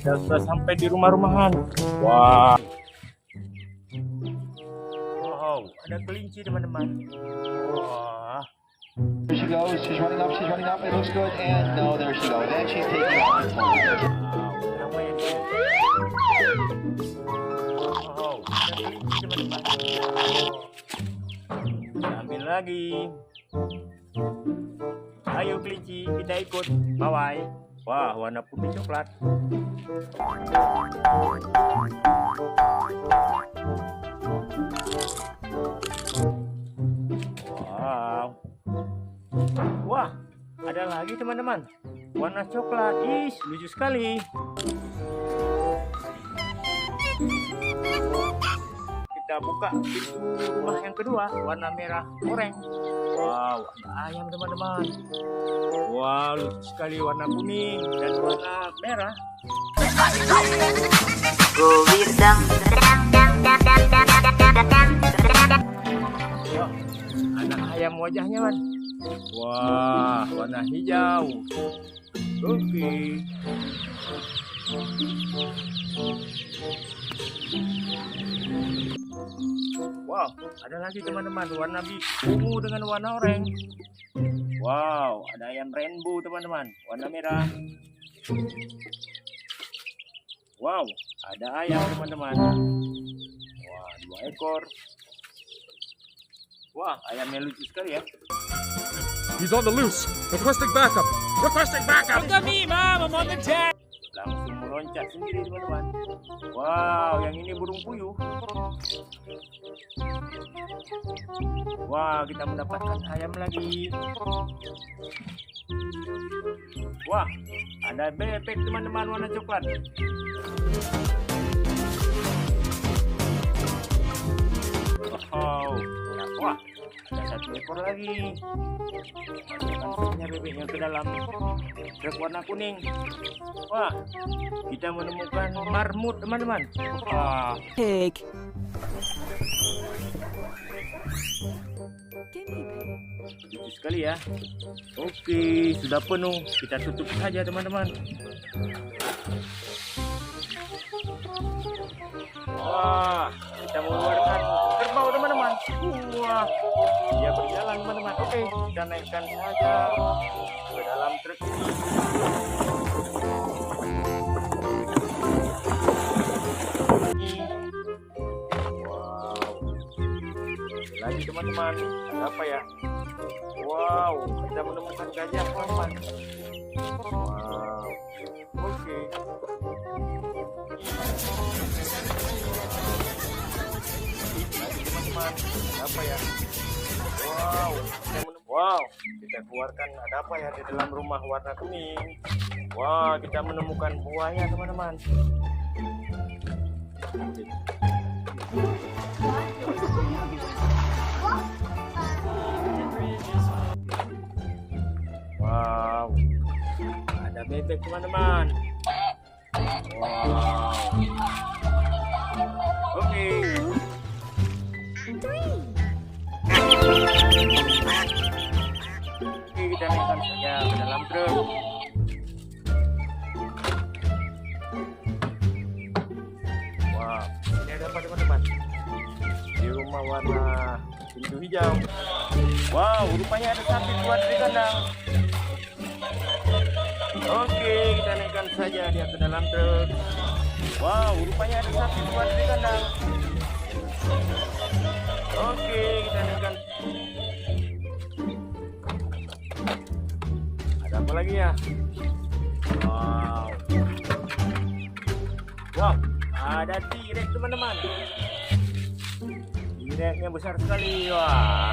kita sudah sampai di rumah-rumahan. Wah. Wow, ada kelinci teman-teman. Wah. There she goes. She's running up. It looks good. And no, there she goes. And she's taking off. Wow, apa ya ini? Wow, ada kelinci teman-teman. Kita ambil lagi. Ayo kelinci, kita ikut. Bye-bye. Wah, warna putih coklat. Wow. Wah, ada lagi teman-teman. Warna coklat. Ih, lucu sekali. Kita buka pintu rumah yang kedua, warna merah oranye. Wow, ada ayam teman-teman. Wow, lucu sekali warna kuning dan warna merah. Wah, anak ayam wajahnya kan. Wah, warna hijau. Oke. Wow, ada lagi teman-teman, warna ungu dengan warna oranye. Wow, ada ayam rainbow teman-teman, warna merah. Wow, ada ayam teman-teman. Wah, 2 ekor. Wah, ayamnya lucu sekali ya. He's on the loose. Requesting backup. Look at me, Mom. I'm on the jet. Langsung meloncat sendiri teman-teman. Wow, yang ini burung puyuh. Wah, kita mendapatkan ayam lagi. Wah, ada bebek teman-teman warna coklat. Wow, wah, ada 1 ekor lagi. Masuknya bebeknya ke dalam truk warna kuning. Wah, kita menemukan marmut teman-teman. Wah, Pig. lucu sekali ya. Oke, sudah penuh. Kita tutup saja teman-teman. Wah, kita mengeluarkan kerbau teman-teman. Wah, dia berjalan teman-teman. Oke, kita naikkan saja ke dalam truk ini. Wow, lagi teman-teman, ada apa ya? Wow, kita menemukan gajah teman-teman. Wow, oke. Lagi teman-teman, ada apa ya? Wow, kita keluarkan ada apa ya di dalam rumah warna kuning. Wah, kita menemukan buaya teman-teman. Wow, ada bebek teman-teman. Wow, oke. Oke, kita naikkan saja ke dalam truk. Wow, ini ada apa teman-teman? Di rumah warna pintu hijau. Wow, rupanya ada sapi keluar dari kandang. Oke, kita naikkan saja dia ke dalam truk. Wow, rupanya ada sapi keluar dari kandang. Oke, kita naikkan. Ada apa lagi ya? Wow. Wow, ada T-Rex teman-teman. T-Rex-nya besar sekali. Wah.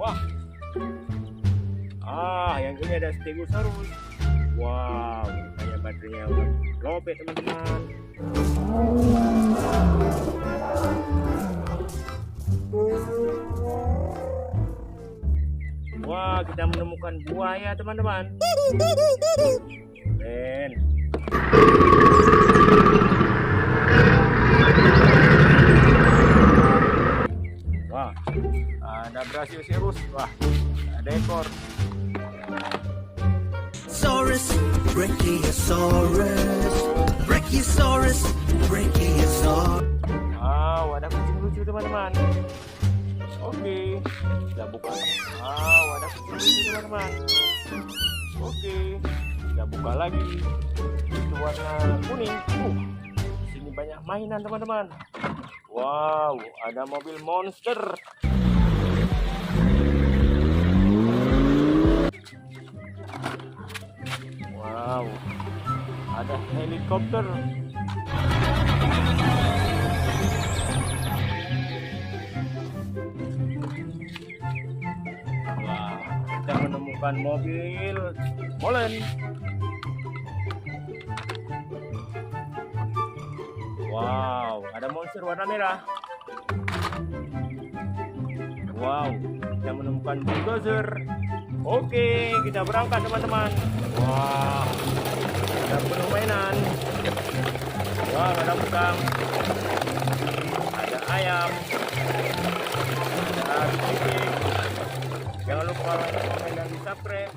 Wah. Yang ini ada Stegosaurus. Wow, kayak baterainya udah lobet teman-teman. Wah, kita menemukan buaya teman-teman. Keren. Wah, Wah, ada Brachiosaurus. Wah, ada ekor. Saurus, Brachiosaurus, Brachiosaurus, Brachiosaurus. Wow, ada kucing lucu teman-teman. Oke, kita buka. Wow, ada kucing lucu teman-teman. Oke, kita buka lagi. Itu warna kuning. Sini banyak mainan teman-teman. Wow, ada mobil monster. Wow, ada helikopter. Wah, kita menemukan mobil molen. Wow, ada monster warna merah. Wow, kita menemukan bulldozer. Oke, kita berangkat teman-teman. Wow, ada penuh mainan. Wow, ada udang, ada ayam, ada kucing. Jangan lupa like, komen, dan subscribe.